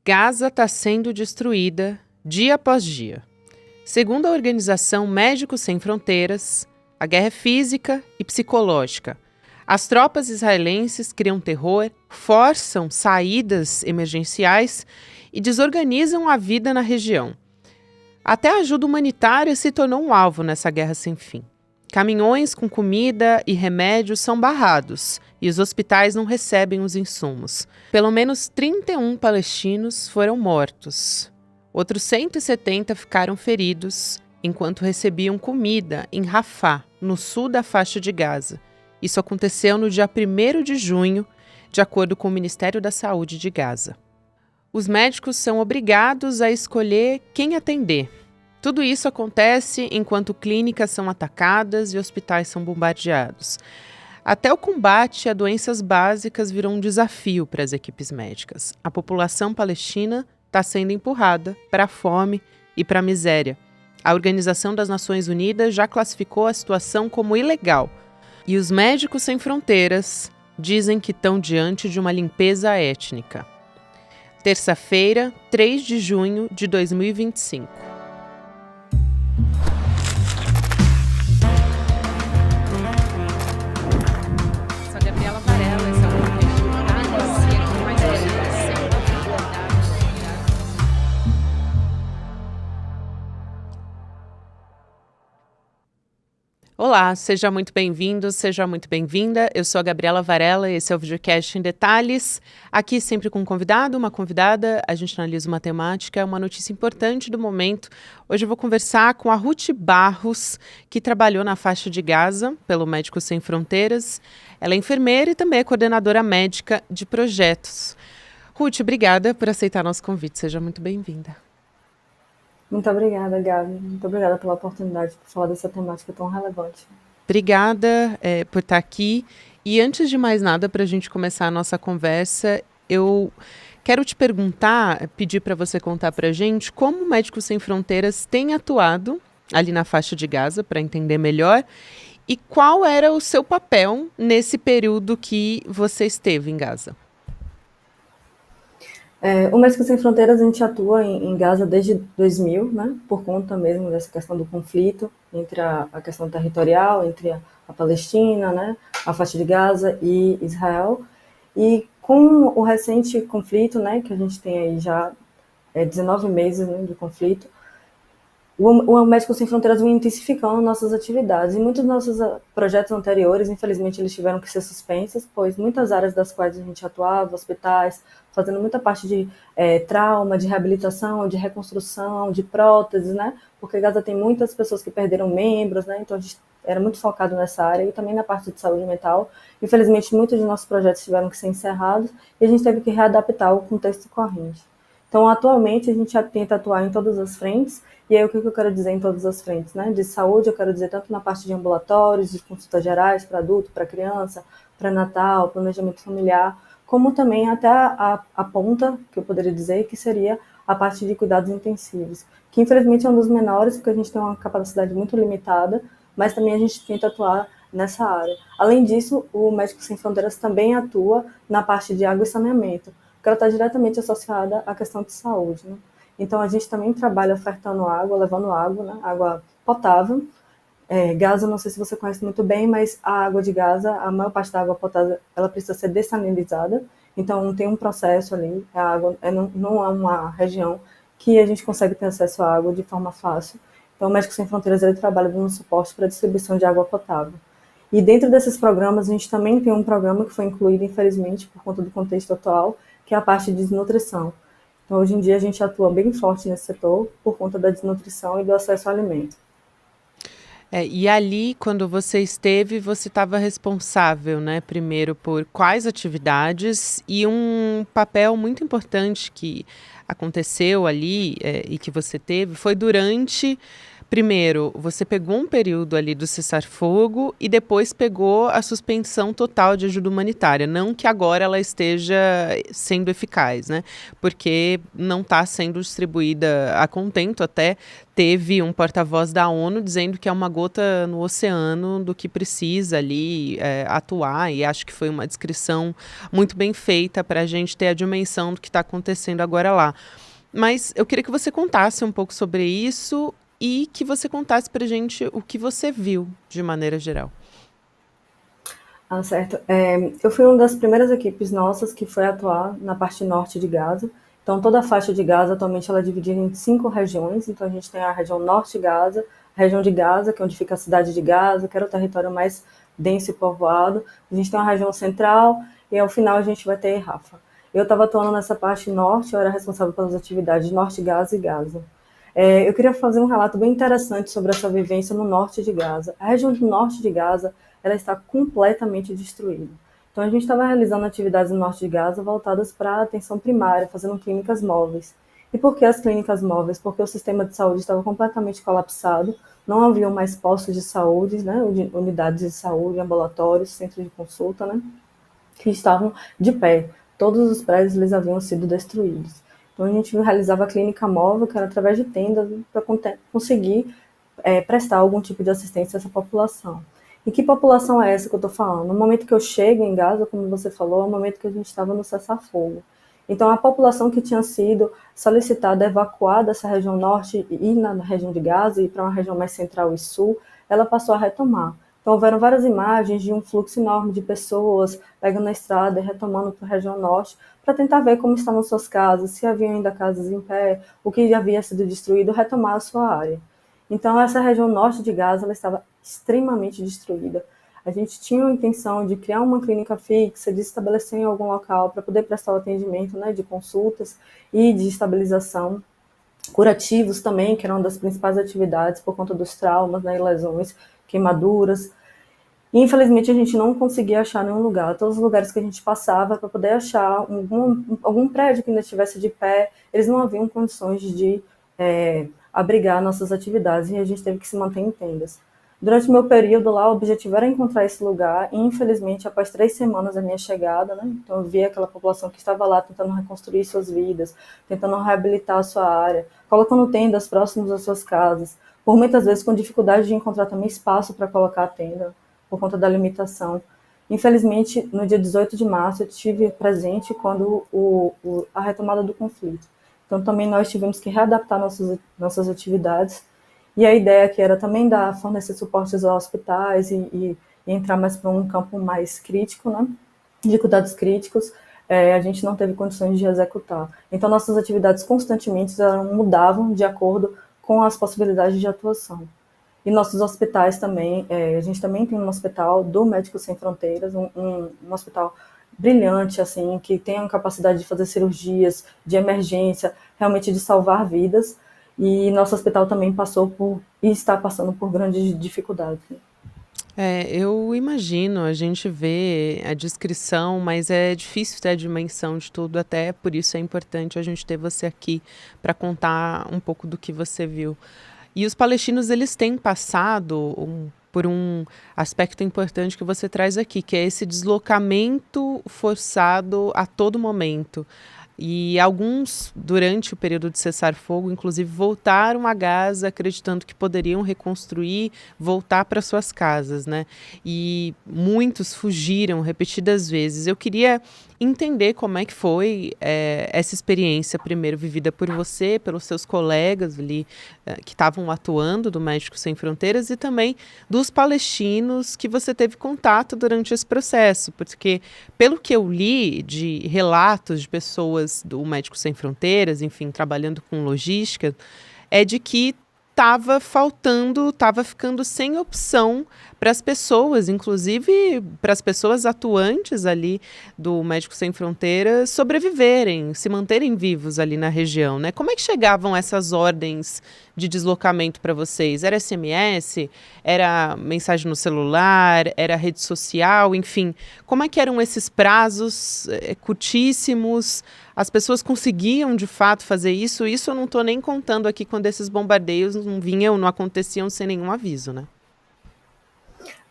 Gaza está sendo destruída dia após dia. Segundo a organização Médicos Sem Fronteiras, a guerra é física e psicológica. As tropas israelenses criam terror, forçam saídas emergenciais e desorganizam a vida na região. Até a ajuda humanitária se tornou um alvo nessa guerra sem fim. Caminhões com comida e remédios são barrados e os hospitais não recebem os insumos. Pelo menos 31 palestinos foram mortos. Outros 170 ficaram feridos enquanto recebiam comida em Rafah, no sul da faixa de Gaza. Isso aconteceu no dia 1º de junho, de acordo com o Ministério da Saúde de Gaza. Os médicos são obrigados a escolher quem atender. Tudo isso acontece enquanto clínicas são atacadas e hospitais são bombardeados. Até o combate a doenças básicas virou um desafio para as equipes médicas. A população palestina está sendo empurrada para a fome e para a miséria. A Organização das Nações Unidas já classificou a situação como ilegal. E os Médicos Sem Fronteiras dizem que estão diante de uma limpeza étnica. Terça-feira, 3 de junho de 2025. Olá, seja muito bem-vindo, seja muito bem-vinda. Eu sou a Gabriela Varela e esse é o Videocast em Detalhes. Aqui sempre com um convidado, uma convidada, a gente analisa uma temática, uma notícia importante do momento. Hoje eu vou conversar com a Ruth Barros, que trabalhou na faixa de Gaza pelo Médicos Sem Fronteiras. Ela é enfermeira e também é coordenadora médica de projetos. Ruth, obrigada por aceitar nosso convite, seja muito bem-vinda. Muito obrigada, Gabi. Muito obrigada pela oportunidade de falar dessa temática tão relevante. Obrigada por estar aqui. E antes de mais nada, para a gente começar a nossa conversa, eu quero te perguntar, pedir para você contar para a gente como o Médicos Sem Fronteiras tem atuado ali na faixa de Gaza, para entender melhor, e qual era o seu papel nesse período que você esteve em Gaza. O Médicos Sem Fronteiras, a gente atua em Gaza desde 2000, né, por conta mesmo dessa questão do conflito entre a questão territorial, entre a Palestina, né, a faixa de Gaza e Israel. E com o recente conflito, né, que a gente tem aí já 19 meses, né, de conflito, o Médicos Sem Fronteiras vem intensificando nossas atividades e muitos dos nossos projetos anteriores, infelizmente, eles tiveram que ser suspensos, pois muitas áreas das quais a gente atuava, hospitais, fazendo muita parte de trauma, de reabilitação, de reconstrução, de próteses, né? Porque Gaza tem muitas pessoas que perderam membros, né? Então a gente era muito focado nessa área e também na parte de saúde mental. Infelizmente, muitos de nossos projetos tiveram que ser encerrados e a gente teve que readaptar o contexto corrente. Então, atualmente, a gente já tenta atuar em todas as frentes. E aí, o que eu quero dizer em todas as frentes, né? De saúde, eu quero dizer tanto na parte de ambulatórios, de consultas gerais para adulto, para criança, para natal, planejamento familiar, como também até a ponta, que eu poderia dizer, que seria a parte de cuidados intensivos, que infelizmente é um dos menores, porque a gente tem uma capacidade muito limitada, mas também a gente tenta atuar nessa área. Além disso, o Médicos Sem Fronteiras também atua na parte de água e saneamento, porque ela está diretamente associada à questão de saúde, né? Então, a gente também trabalha ofertando água, levando água, né? Água potável. Gaza, não sei se você conhece muito bem, mas a água de Gaza, a maior parte da água potável, ela precisa ser dessalinizada. Então, tem um processo ali. A água não é uma região que a gente consegue ter acesso à água de forma fácil. Então, o Médicos Sem Fronteiras, ele trabalha dando suporte para a distribuição de água potável. E dentro desses programas, a gente também tem um programa que foi incluído, infelizmente, por conta do contexto atual, que é a parte de desnutrição. Então, hoje em dia, a gente atua bem forte nesse setor por conta da desnutrição e do acesso ao alimento. E ali, quando você esteve, você estava responsável, né, primeiro por quais atividades e um papel muito importante que aconteceu ali e que você teve foi durante primeiro, você pegou um período ali do cessar-fogo e depois pegou a suspensão total de ajuda humanitária. Não que agora ela esteja sendo eficaz, né? Porque não está sendo distribuída a contento. Até teve um porta-voz da ONU dizendo que é uma gota no oceano do que precisa ali atuar. E acho que foi uma descrição muito bem feita para a gente ter a dimensão do que está acontecendo agora lá. Mas eu queria que você contasse um pouco sobre isso e que você contasse pra gente o que você viu, de maneira geral. Ah, certo. Eu fui uma das primeiras equipes nossas que foi atuar na parte norte de Gaza. Então, toda a faixa de Gaza, atualmente, ela é dividida em 5 regiões. Então, a gente tem a região norte de Gaza, a região de Gaza, que é onde fica a cidade de Gaza, que era o território mais denso e povoado. A gente tem uma região central e, ao final, a gente vai ter Rafah. Eu estava atuando nessa parte norte, eu era responsável pelas atividades de norte de Gaza e Gaza. Eu queria fazer um relato bem interessante sobre essa vivência no norte de Gaza. A região do norte de Gaza, ela está completamente destruída. Então, a gente estava realizando atividades no norte de Gaza voltadas para a atenção primária, fazendo clínicas móveis. E por que as clínicas móveis? Porque o sistema de saúde estava completamente colapsado, não haviam mais postos de saúde, né, unidades de saúde, ambulatórios, centros de consulta, né, que estavam de pé. Todos os prédios eles haviam sido destruídos. Então, a gente realizava a clínica móvel, que era através de tendas, para conseguir prestar algum tipo de assistência a essa população. E que população é essa que eu estou falando? No momento que eu chego em Gaza, como você falou, é o momento que a gente estava no cessar-fogo. Então, a população que tinha sido solicitada evacuar dessa região norte e ir na região de Gaza e para uma região mais central e sul, ela passou a retomar. Então, houveram várias imagens de um fluxo enorme de pessoas pegando a estrada e retomando para a região norte para tentar ver como estavam suas casas, se haviam ainda casas em pé, o que já havia sido destruído, retomar a sua área. Então, essa região norte de Gaza ela estava extremamente destruída. A gente tinha a intenção de criar uma clínica fixa, de estabelecer em algum local para poder prestar o atendimento, né, de consultas e de estabilização, curativos também, que eram uma das principais atividades por conta dos traumas, né, lesões, queimaduras. E, infelizmente, a gente não conseguia achar nenhum lugar. Todos os lugares que a gente passava para poder achar algum prédio que ainda estivesse de pé, eles não haviam condições de abrigar nossas atividades e a gente teve que se manter em tendas. Durante o meu período lá, o objetivo era encontrar esse lugar e, infelizmente, após 3 semanas da minha chegada, né, então eu vi aquela população que estava lá tentando reconstruir suas vidas, tentando reabilitar a sua área, colocando tendas próximas às suas casas, por muitas vezes com dificuldade de encontrar também espaço para colocar a tenda, por conta da limitação. Infelizmente, no dia 18 de março, eu estive presente quando a retomada do conflito. Então, também nós tivemos que readaptar nossas atividades. E a ideia que era também fornecer suportes aos hospitais e entrar mais para um campo mais crítico, né, de cuidados críticos, a gente não teve condições de executar. Então, nossas atividades constantemente mudavam de acordo com as possibilidades de atuação. E nossos hospitais também, a gente também tem um hospital do Médicos Sem Fronteiras, um hospital brilhante, assim, que tem a capacidade de fazer cirurgias de emergência, realmente de salvar vidas, e nosso hospital também passou e está passando por grandes dificuldades. Eu imagino, a gente vê a descrição, mas é difícil ter a dimensão de tudo, até por isso é importante a gente ter você aqui para contar um pouco do que você viu. E os palestinos, eles têm passado por um aspecto importante que você traz aqui, que é esse deslocamento forçado a todo momento. E alguns, durante o período de cessar-fogo, inclusive, voltaram a Gaza acreditando que poderiam reconstruir, voltar para suas casas, né? E muitos fugiram repetidas vezes. Eu queria entender como é que foi essa experiência, primeiro vivida por você, pelos seus colegas ali que estavam atuando do Médicos Sem Fronteiras e também dos palestinos que você teve contato durante esse processo, porque pelo que eu li de relatos de pessoas do Médicos Sem Fronteiras, enfim, trabalhando com logística, é de que estava ficando sem opção para as pessoas, inclusive para as pessoas atuantes ali do Médicos Sem Fronteiras sobreviverem, se manterem vivos ali na região, né? Como é que chegavam essas ordens de deslocamento para vocês? Era SMS? Era mensagem no celular? Era rede social? Enfim, como é que eram esses prazos curtíssimos as pessoas conseguiam de fato fazer isso? Isso eu não estou nem contando aqui quando esses bombardeios não aconteciam sem nenhum aviso, né?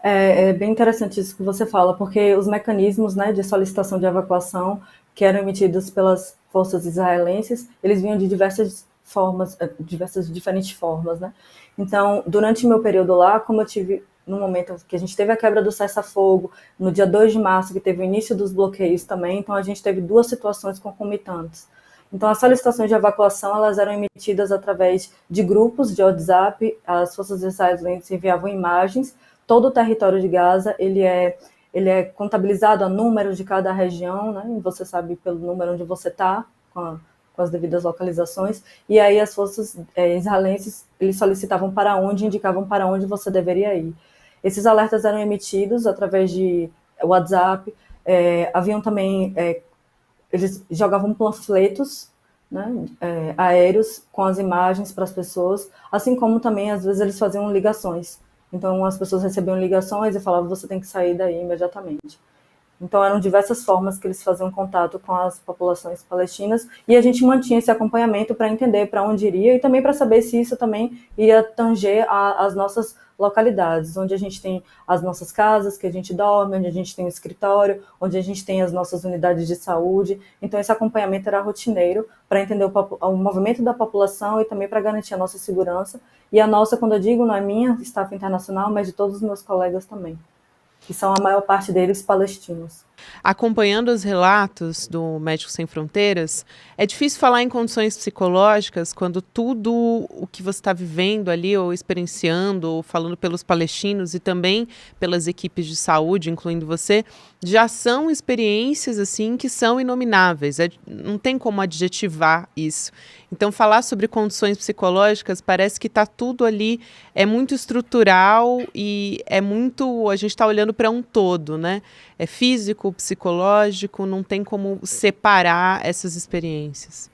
É bem interessante isso que você fala, porque os mecanismos, né, de solicitação de evacuação que eram emitidos pelas forças israelenses, eles vinham de diversas formas, diferentes formas, né? Então, durante o meu período lá, como eu tive no momento que a gente teve a quebra do cessar-fogo, no dia 2 de março, que teve o início dos bloqueios também, então a gente teve duas situações concomitantes. Então, as solicitações de evacuação, elas eram emitidas através de grupos de WhatsApp, as forças israelenses enviavam imagens. Todo o território de Gaza, ele é contabilizado a números de cada região, né? E você sabe pelo número onde você está, com as devidas localizações, e aí as forças israelenses, eles solicitavam para onde, indicavam para onde você deveria ir. Esses alertas eram emitidos através de WhatsApp, haviam também, eles jogavam panfletos, né, aéreos com as imagens para as pessoas, assim como também, às vezes, eles faziam ligações. Então, as pessoas recebiam ligações e falavam, você tem que sair daí imediatamente. Então, eram diversas formas que eles faziam contato com as populações palestinas e a gente mantinha esse acompanhamento para entender para onde iria e também para saber se isso também iria tanger as nossas localidades, onde a gente tem as nossas casas que a gente dorme, onde a gente tem o escritório, onde a gente tem as nossas unidades de saúde. Então, esse acompanhamento era rotineiro para entender o movimento da população e também para garantir a nossa segurança. E a nossa, quando eu digo, não é minha, staff internacional, mas de todos os meus colegas também, que são a maior parte deles palestinos. Acompanhando os relatos do Médicos Sem Fronteiras, é difícil falar em condições psicológicas quando tudo o que você está vivendo ali, ou experienciando, ou falando pelos palestinos e também pelas equipes de saúde, incluindo você, já são experiências assim que são inomináveis. Não tem como adjetivar isso. Então, falar sobre condições psicológicas parece que está tudo ali, é muito estrutural e é muito. A gente está olhando para um todo, né? É físico, psicológico, não tem como separar essas experiências.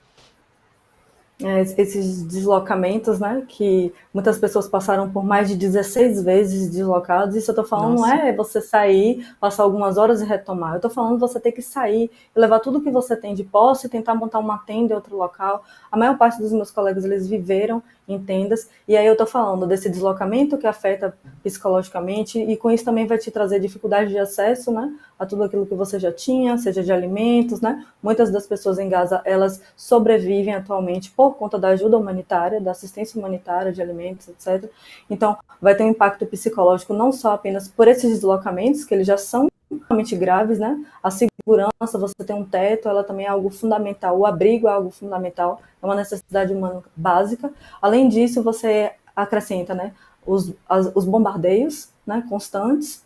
Esses deslocamentos, né, que muitas pessoas passaram por mais de 16 vezes deslocados. Isso eu estou falando, não Nossa. é você sair, passar algumas horas e retomar. Eu estou falando você ter que sair, levar tudo que você tem de posse e tentar montar uma tenda em outro local. A maior parte dos meus colegas, eles viveram em tendas, e aí eu estou falando desse deslocamento que afeta psicologicamente, e com isso também vai te trazer dificuldade de acesso, né, a tudo aquilo que você já tinha, seja de alimentos, né. Muitas das pessoas em Gaza, elas sobrevivem atualmente por conta da ajuda humanitária, da assistência humanitária, de alimentos, etc. Então, vai ter um impacto psicológico não só apenas por esses deslocamentos, que eles já são realmente graves, né? A segurança, você ter um teto, ela também é algo fundamental, o abrigo é algo fundamental, é uma necessidade humana básica. Além disso, você acrescenta, né, os bombardeios, né, constantes,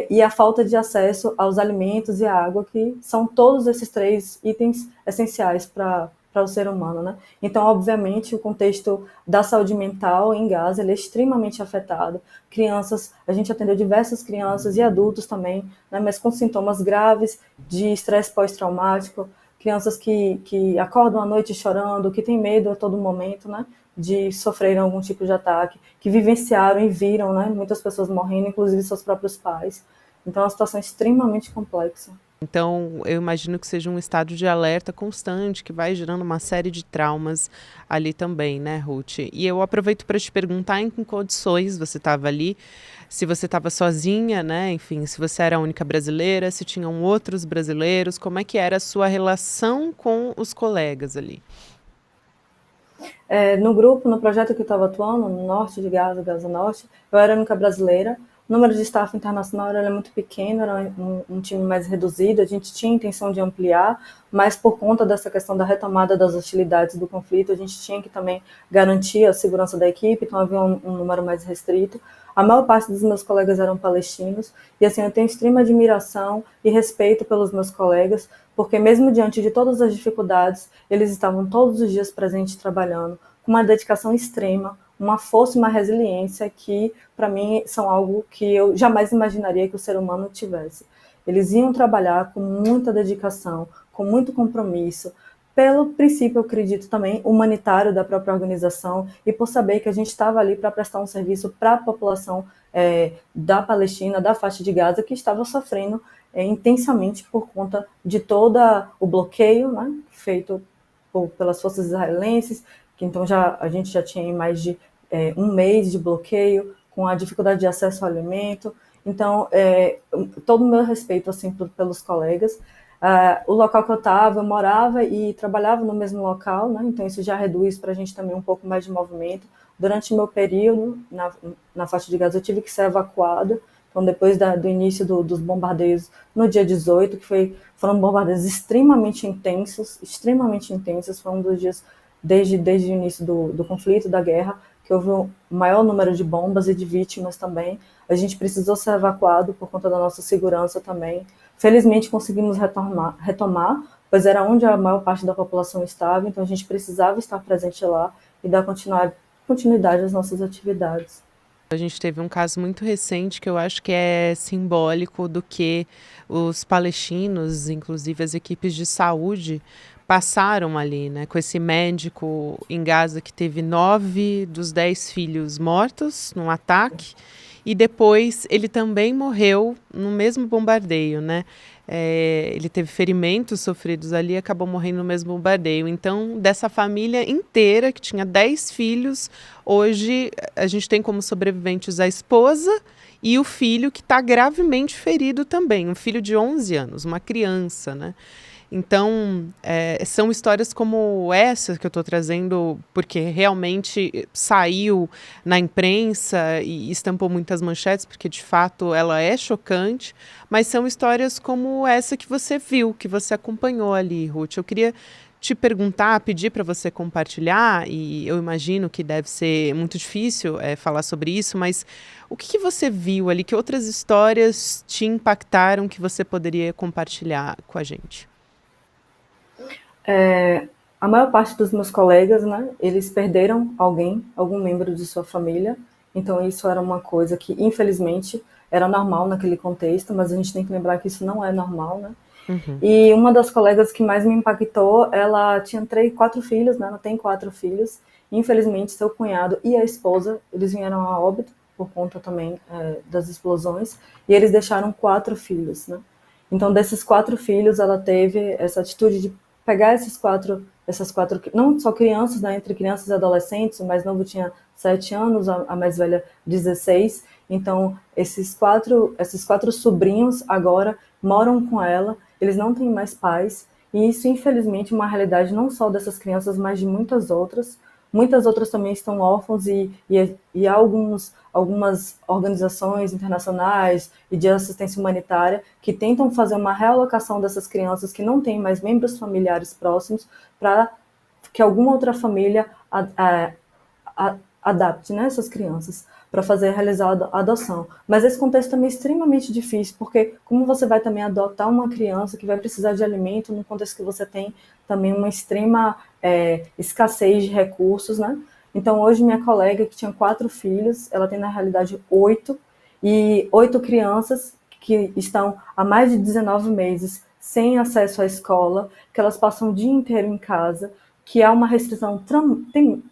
e a falta de acesso aos alimentos e à água, que são todos esses três itens essenciais para o ser humano, né? Então, obviamente, o contexto da saúde mental em Gaza ele é extremamente afetado. Crianças, a gente atendeu diversas crianças e adultos também, né, mas com sintomas graves de estresse pós-traumático, crianças que acordam à noite chorando, que têm medo a todo momento, né, de sofrerem algum tipo de ataque, que vivenciaram e viram, né, muitas pessoas morrendo, inclusive seus próprios pais. Então, é uma situação extremamente complexa. Então, eu imagino que seja um estado de alerta constante, que vai gerando uma série de traumas ali também, né, Ruth? E eu aproveito para te perguntar em que condições você estava ali, se você estava sozinha, né? Enfim, se você era a única brasileira, se tinham outros brasileiros, como é que era a sua relação com os colegas ali? No grupo, no projeto que eu estava atuando, no norte de Gaza, Gaza Norte, eu era a única brasileira. O número de staff internacional era muito pequeno, era um time mais reduzido. A gente tinha intenção de ampliar, mas por conta dessa questão da retomada das hostilidades do conflito, a gente tinha que também garantir a segurança da equipe, então havia um número mais restrito. A maior parte dos meus colegas eram palestinos, e assim, eu tenho extrema admiração e respeito pelos meus colegas, porque mesmo diante de todas as dificuldades, eles estavam todos os dias presentes trabalhando, com uma dedicação extrema, uma força e uma resiliência que, para mim, são algo que eu jamais imaginaria que o ser humano tivesse. Eles iam trabalhar com muita dedicação, com muito compromisso, pelo princípio, eu acredito também, humanitário da própria organização e por saber que a gente estava ali para prestar um serviço para a população da Palestina, da faixa de Gaza, que estava sofrendo intensamente por conta de todo o bloqueio, né, feito pelas forças israelenses, que então a gente já tinha mais de um mês de bloqueio, com a dificuldade de acesso ao alimento. Então, todo o meu respeito assim, pelos colegas. O local que eu estava, eu morava e trabalhava no mesmo local, né? Então isso já reduz para a gente também um pouco mais de movimento. Durante o meu período na faixa de Gaza, eu tive que ser evacuada. Então, depois do início dos bombardeios, no dia 18, foram bombardeios extremamente intensos, foi um dos dias, desde o início do conflito, da guerra, que houve um maior número de bombas e de vítimas também. A gente precisou ser evacuado por conta da nossa segurança também. Felizmente conseguimos retomar, pois era onde a maior parte da população estava, então a gente precisava estar presente lá e dar continuidade às nossas atividades. A gente teve um caso muito recente que eu acho que é simbólico do que os palestinos, inclusive as equipes de saúde, passaram ali, né? Com esse médico em Gaza que teve 9 dos 10 filhos mortos num ataque. E depois ele também morreu no mesmo bombardeio, né? Ele teve ferimentos sofridos ali e acabou morrendo no mesmo bombardeio. Então, dessa família inteira, que tinha 10 filhos, hoje a gente tem como sobreviventes a esposa e o filho que está gravemente ferido também, um filho de 11 anos, uma criança, né? Então, são histórias como essa que eu estou trazendo, porque realmente saiu na imprensa e estampou muitas manchetes, porque de fato ela é chocante, mas são histórias como essa que você viu, que você acompanhou ali, Ruth. Eu queria te perguntar, pedir para você compartilhar, e eu imagino que deve ser muito difícil falar sobre isso, mas o que você viu ali, que outras histórias te impactaram que você poderia compartilhar com a gente? A maior parte dos meus colegas, né, eles perderam algum membro de sua família, então isso era uma coisa que, infelizmente, era normal naquele contexto, mas a gente tem que lembrar que isso não é normal, né? Uhum. E uma das colegas que mais me impactou, ela tinha 4 filhos, né, ela tem 4 filhos, e, infelizmente, seu cunhado e a esposa, eles vieram a óbito por conta também das explosões, e eles deixaram 4 filhos, né? Então, desses 4 filhos, ela teve essa atitude de pegar essas quatro, não só crianças, né, entre crianças e adolescentes, o mais novo tinha 7 anos, a mais velha 16, então esses quatro sobrinhos agora moram com ela, eles não têm mais pais, e isso infelizmente é uma realidade não só dessas crianças, mas de muitas outras também estão órfãos e há algumas organizações internacionais e de assistência humanitária que tentam fazer uma realocação dessas crianças que não têm mais membros familiares próximos para que alguma outra família adapte, né, essas crianças para realizar a adoção. Mas esse contexto também é extremamente difícil, porque como você vai também adotar uma criança que vai precisar de alimento no contexto que você tem também uma extrema escassez de recursos, né? Então hoje minha colega que tinha 4 filhos, ela tem na realidade 8, e 8 crianças que estão há mais de 19 meses sem acesso à escola, que elas passam o dia inteiro em casa, que há uma restrição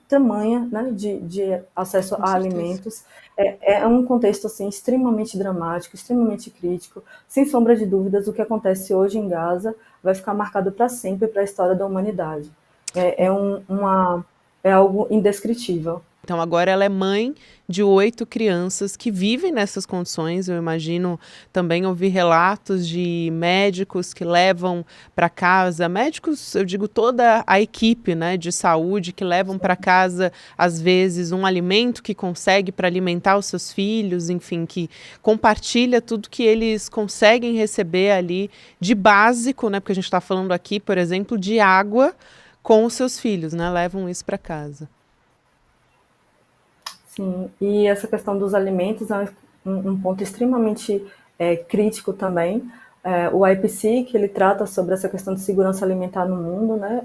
tamanha, né, de acesso Com a certeza. alimentos. É um contexto assim, extremamente dramático, extremamente crítico. Sem sombra de dúvidas, o que acontece hoje em Gaza vai ficar marcado para sempre para a história da humanidade. É algo indescritível. Então, agora ela é mãe de 8 crianças que vivem nessas condições. Eu imagino também ouvir relatos de médicos que levam para casa, médicos, eu digo toda a equipe, né, de saúde, que levam para casa, às vezes, um alimento que consegue para alimentar os seus filhos, enfim, que compartilha tudo que eles conseguem receber ali de básico, né, porque a gente está falando aqui, por exemplo, de água com os seus filhos, né, levam isso para casa. Sim, e essa questão dos alimentos é um ponto extremamente crítico também. O IPC, que ele trata sobre essa questão de segurança alimentar no mundo, né?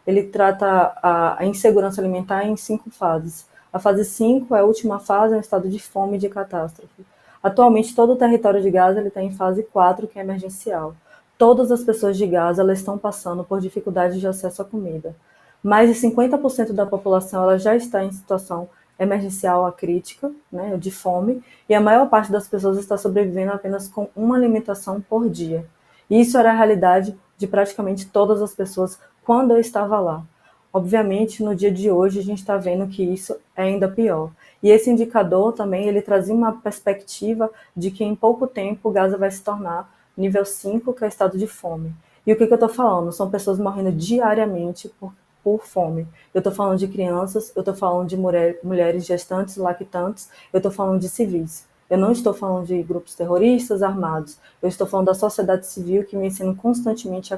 Ele trata a insegurança alimentar em 5 fases. A fase 5 é a última fase, é um estado de fome e de catástrofe. Atualmente, todo o território de Gaza está em fase 4, que é emergencial. Todas as pessoas de Gaza elas estão passando por dificuldades de acesso à comida. Mais de 50% da população ela já está em situação emergencial a crítica, né, de fome, e a maior parte das pessoas está sobrevivendo apenas com uma alimentação por dia. E isso era a realidade de praticamente todas as pessoas quando eu estava lá. Obviamente, no dia de hoje, a gente está vendo que isso é ainda pior. E esse indicador também, ele trazia uma perspectiva de que em pouco tempo Gaza vai se tornar nível 5, que é o estado de fome. E o que eu estou falando? São pessoas morrendo diariamente por fome. Eu estou falando de crianças, eu estou falando de mulheres gestantes, lactantes, eu estou falando de civis. Eu não estou falando de grupos terroristas armados, eu estou falando da sociedade civil que vem sendo constantemente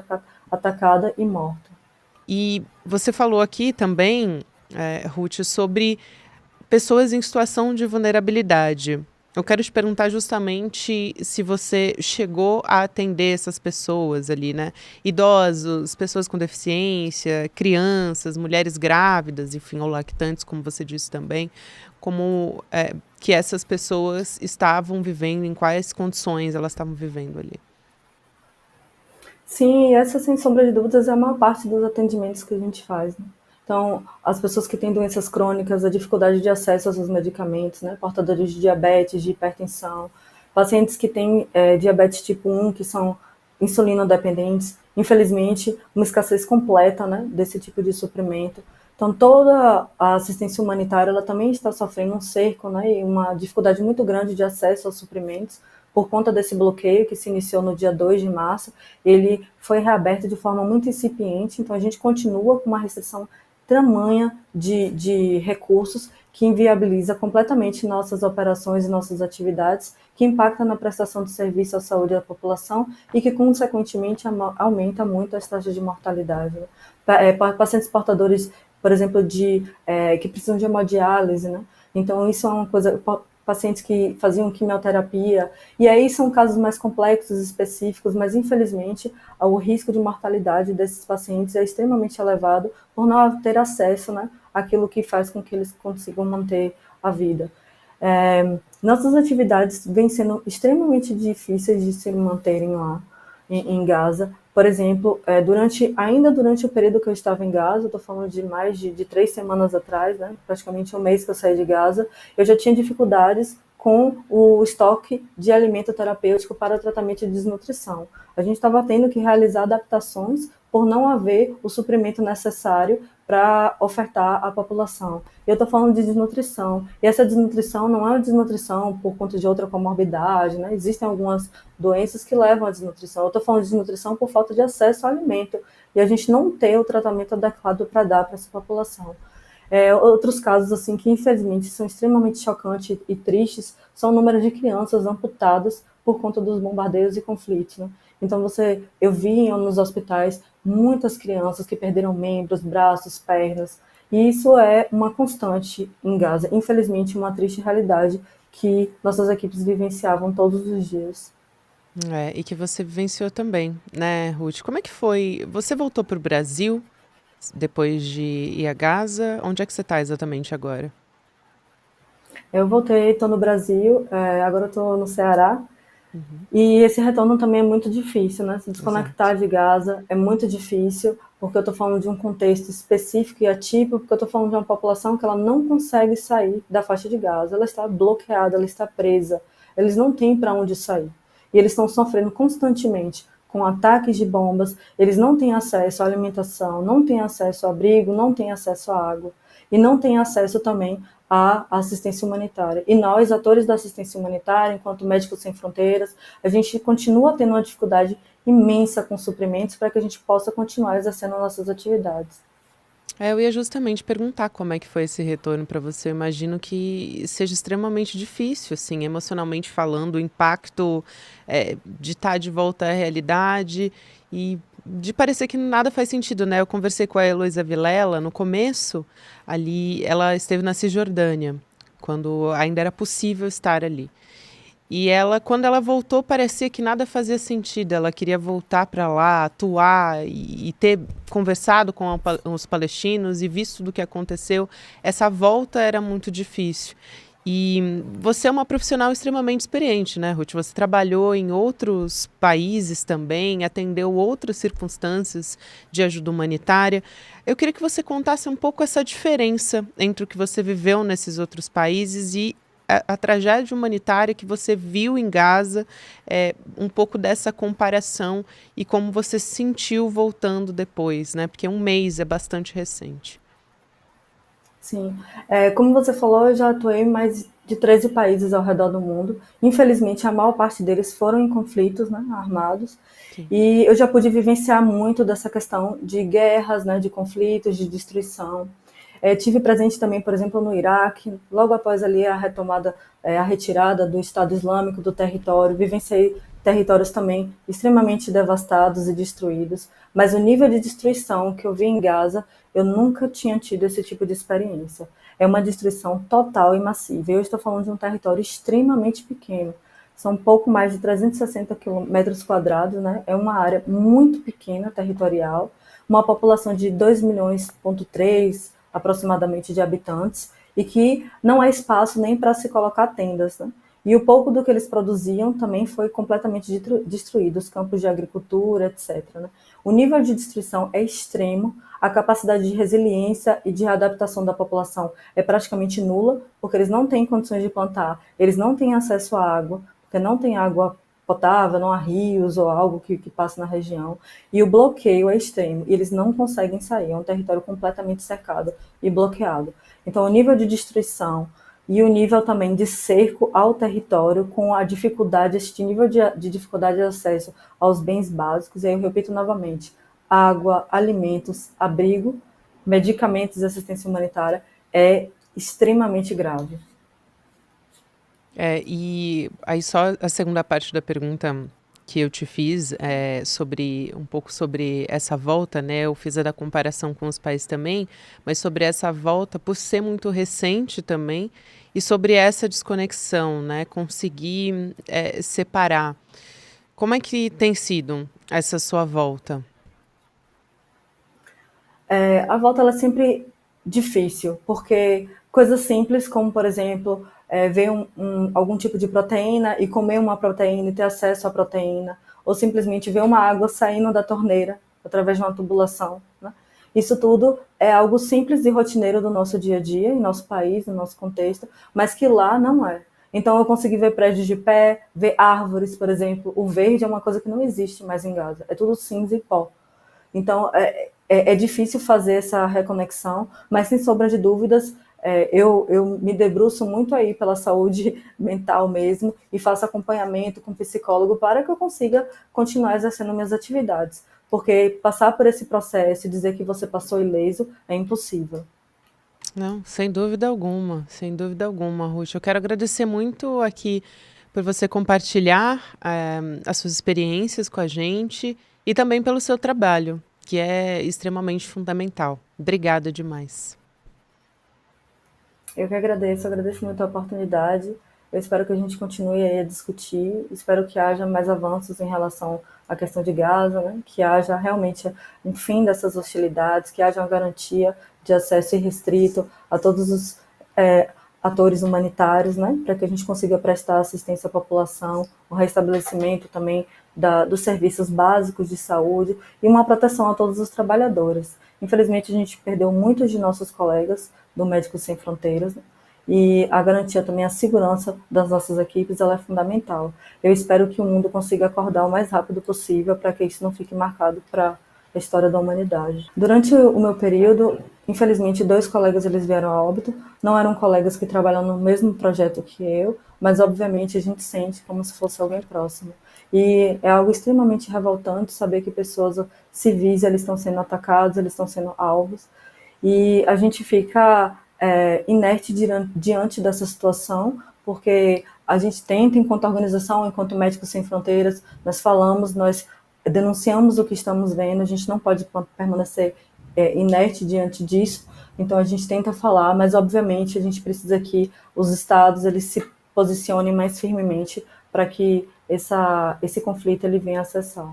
atacada e morta. E você falou aqui também, Ruth, sobre pessoas em situação de vulnerabilidade. Eu quero te perguntar justamente se você chegou a atender essas pessoas ali, né? Idosos, pessoas com deficiência, crianças, mulheres grávidas, enfim, ou lactantes, como você disse também, como que essas pessoas estavam vivendo, em quais condições elas estavam vivendo ali. Sim, essa, sem sombra de dúvidas, é a maior parte dos atendimentos que a gente faz, né? Então, as pessoas que têm doenças crônicas, a dificuldade de acesso aos medicamentos, né? Portadores de diabetes, de hipertensão, pacientes que têm diabetes tipo 1, que são insulinodependentes, infelizmente, uma escassez completa, né, desse tipo de suprimento. Então, toda a assistência humanitária, ela também está sofrendo um cerco, né, e uma dificuldade muito grande de acesso aos suprimentos, por conta desse bloqueio que se iniciou no dia 2 de março, ele foi reaberto de forma muito incipiente, então a gente continua com uma restrição tamanha de recursos que inviabiliza completamente nossas operações e nossas atividades, que impacta na prestação de serviço à saúde da população e que, consequentemente, aumenta muito as taxas de mortalidade. Pacientes portadores, por exemplo, que precisam de hemodiálise, né? Então, isso é uma coisa... Pacientes que faziam quimioterapia, e aí são casos mais complexos, específicos, mas infelizmente o risco de mortalidade desses pacientes é extremamente elevado por não ter acesso, né, àquilo que faz com que eles consigam manter a vida. Nossas atividades vêm sendo extremamente difíceis de se manterem lá em Gaza. Por exemplo, ainda durante o período que eu estava em Gaza, estou falando de mais de 3 semanas atrás, né, praticamente um mês que eu saí de Gaza, eu já tinha dificuldades com o estoque de alimento terapêutico para tratamento de desnutrição. A gente estava tendo que realizar adaptações por não haver o suprimento necessário para ofertar à população. Eu estou falando de desnutrição, e essa desnutrição não é uma desnutrição por conta de outra comorbidade, né? Existem algumas doenças que levam à desnutrição. Eu estou falando de desnutrição por falta de acesso ao alimento, e a gente não ter o tratamento adequado para dar para essa população. Outros casos assim que infelizmente são extremamente chocantes e tristes são o número de crianças amputadas por conta dos bombardeios e conflitos, né? Então eu vi nos hospitais muitas crianças que perderam membros, braços, pernas, e isso é uma constante em Gaza, infelizmente uma triste realidade que nossas equipes vivenciavam todos os dias. E que você vivenciou também, né, Ruth? Como é que foi? Você voltou para o Brasil depois de ir a Gaza? Onde é que você está exatamente agora? Eu voltei, estou no Brasil, agora estou no Ceará, e esse retorno também é muito difícil, né? Se desconectar Exato. de Gaza é muito difícil, porque eu estou falando de um contexto específico e atípico, porque eu estou falando de uma população que ela não consegue sair da faixa de Gaza, ela está bloqueada, ela está presa, eles não têm para onde sair. E eles estão sofrendo constantemente com ataques de bombas, eles não têm acesso à alimentação, não têm acesso ao abrigo, não têm acesso à água, e não têm acesso também à assistência humanitária. E nós, atores da assistência humanitária, enquanto Médicos Sem Fronteiras, a gente continua tendo uma dificuldade imensa com suprimentos para que a gente possa continuar exercendo nossas atividades. Eu ia justamente perguntar como é que foi esse retorno para você. Eu imagino que seja extremamente difícil, assim, emocionalmente falando, o impacto de estar de volta à realidade e de parecer que nada faz sentido, né? Eu conversei com a Heloísa Vilela no começo, ali, ela esteve na Cisjordânia, quando ainda era possível estar ali. E ela, quando ela voltou, parecia que nada fazia sentido. Ela queria voltar para lá, atuar e ter conversado com os palestinos e visto do que aconteceu. Essa volta era muito difícil. E você é uma profissional extremamente experiente, né, Ruth? Você trabalhou em outros países também, atendeu outras circunstâncias de ajuda humanitária. Eu queria que você contasse um pouco essa diferença entre o que você viveu nesses outros países e a tragédia humanitária que você viu em Gaza, um pouco dessa comparação e como você se sentiu voltando depois, né? Porque um mês é bastante recente. Sim. Como você falou, eu já atuei em mais de 13 países ao redor do mundo. Infelizmente, a maior parte deles foram em conflitos, né, armados. Sim. E eu já pude vivenciar muito dessa questão de guerras, né, de conflitos, de destruição. Tive presente também, por exemplo, no Iraque, logo após ali a retomada, a retirada do Estado Islâmico do território, vivenciei territórios também extremamente devastados e destruídos, mas o nível de destruição que eu vi em Gaza, eu nunca tinha tido esse tipo de experiência. É uma destruição total e massiva. Eu estou falando de um território extremamente pequeno. São pouco mais de 360 metros quadrados, né? É uma área muito pequena, territorial, uma população de 2,3 milhões aproximadamente de habitantes, e que não há espaço nem para se colocar tendas, né? E o pouco do que eles produziam também foi completamente destruído, os campos de agricultura, etc. Né? O nível de destruição é extremo, a capacidade de resiliência e de readaptação da população é praticamente nula, porque eles não têm condições de plantar, eles não têm acesso à água, porque não tem água potável, não há rios ou algo que passe na região, e o bloqueio é extremo, e eles não conseguem sair, é um território completamente cercado e bloqueado. Então, o nível de destruição e o nível também de cerco ao território, com a dificuldade, este nível de dificuldade de acesso aos bens básicos, e aí eu repito novamente, água, alimentos, abrigo, medicamentos e assistência humanitária, é extremamente grave. E aí só a segunda parte da pergunta que eu te fiz sobre um pouco sobre essa volta, né? Eu fiz a da comparação com os pais também, mas sobre essa volta, por ser muito recente também, e sobre essa desconexão, né? Conseguir separar. Como é que tem sido essa sua volta? A volta ela é sempre difícil, porque coisas simples como, por exemplo, ver algum tipo de proteína e comer uma proteína e ter acesso à proteína, ou simplesmente ver uma água saindo da torneira através de uma tubulação, né? Isso tudo é algo simples e rotineiro do nosso dia a dia, em nosso país, no nosso contexto, mas que lá não é. Então eu consegui ver prédios de pé, ver árvores, por exemplo. O verde é uma coisa que não existe mais em Gaza, é tudo cinza e pó. Então, é difícil fazer essa reconexão, mas sem sombra de dúvidas, eu me debruço muito aí pela saúde mental mesmo e faço acompanhamento com psicólogo para que eu consiga continuar exercendo minhas atividades. Porque passar por esse processo e dizer que você passou ileso é impossível. Não, sem dúvida alguma, Ruth. Eu quero agradecer muito aqui por você compartilhar as suas experiências com a gente e também pelo seu trabalho, que é extremamente fundamental. Obrigada demais. Eu que agradeço muito a oportunidade. Eu espero que a gente continue aí a discutir, espero que haja mais avanços em relação à questão de Gaza, né? Que haja realmente um fim dessas hostilidades, que haja uma garantia de acesso irrestrito a todos os atores humanitários, né? Para que a gente consiga prestar assistência à população, o restabelecimento também dos serviços básicos de saúde e uma proteção a todos os trabalhadores. Infelizmente, a gente perdeu muitos de nossos colegas do Médicos Sem Fronteiras, né? E a garantia também, a segurança das nossas equipes, ela é fundamental. Eu espero que o mundo consiga acordar o mais rápido possível para que isso não fique marcado para a história da humanidade. Durante o meu período, infelizmente, 2 colegas eles vieram a óbito. Não eram colegas que trabalham no mesmo projeto que eu, mas obviamente a gente sente como se fosse alguém próximo. E é algo extremamente revoltante saber que pessoas civis eles estão sendo atacados, eles estão sendo alvos, e a gente fica inerte diante dessa situação, porque a gente tenta, enquanto organização, enquanto Médicos Sem Fronteiras, nós falamos, nós denunciamos o que estamos vendo, a gente não pode permanecer inerte diante disso, então a gente tenta falar, mas obviamente a gente precisa que os estados eles se posicionem mais firmemente para que esse conflito ele venha a cessar.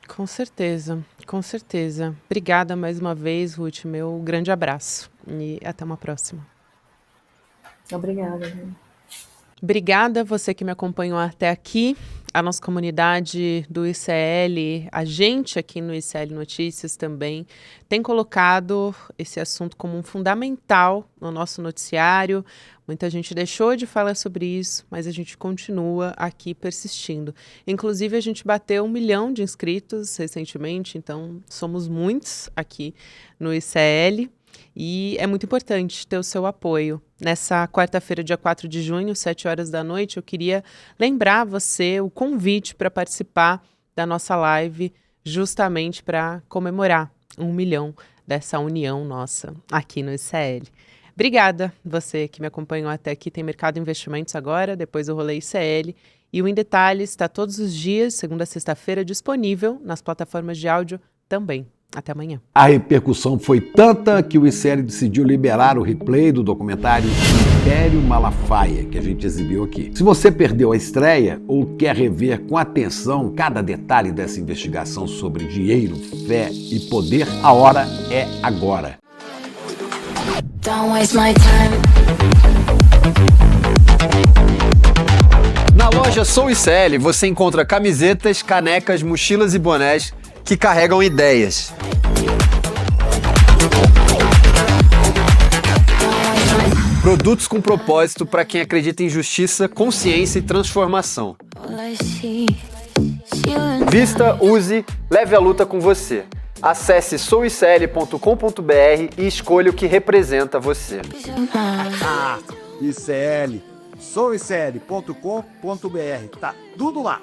Com certeza, com certeza. Obrigada mais uma vez, Ruth. Meu grande abraço e até uma próxima. Obrigada. Obrigada a você que me acompanhou até aqui. A nossa comunidade do ICL, a gente aqui no ICL Notícias também, tem colocado esse assunto como um fundamental no nosso noticiário. Muita gente deixou de falar sobre isso, mas a gente continua aqui persistindo. Inclusive, a gente bateu 1 milhão de inscritos recentemente, então somos muitos aqui no ICL. E é muito importante ter o seu apoio. Nessa quarta-feira, dia 4 de junho, 7 horas da noite, eu queria lembrar você o convite para participar da nossa live, justamente para comemorar 1 milhão dessa união nossa aqui no ICL. Obrigada, você que me acompanhou até aqui. Tem Mercado Investimentos agora, depois o Rolê ICL. E o Em Detalhes está todos os dias, segunda a sexta-feira, disponível nas plataformas de áudio também. Até amanhã. A repercussão foi tanta que o ICL decidiu liberar o replay do documentário Império Malafaia, que a gente exibiu aqui. Se você perdeu a estreia ou quer rever com atenção cada detalhe dessa investigação sobre dinheiro, fé e poder, a hora é agora. Don't waste my time. Na loja Sou ICL você encontra camisetas, canecas, mochilas e bonés que carregam ideias. Produtos com propósito para quem acredita em justiça, consciência e transformação. Vista, use, leve a luta com você. Acesse souicl.com.br e escolha o que representa você. ICL, souicl.com.br, tá tudo lá.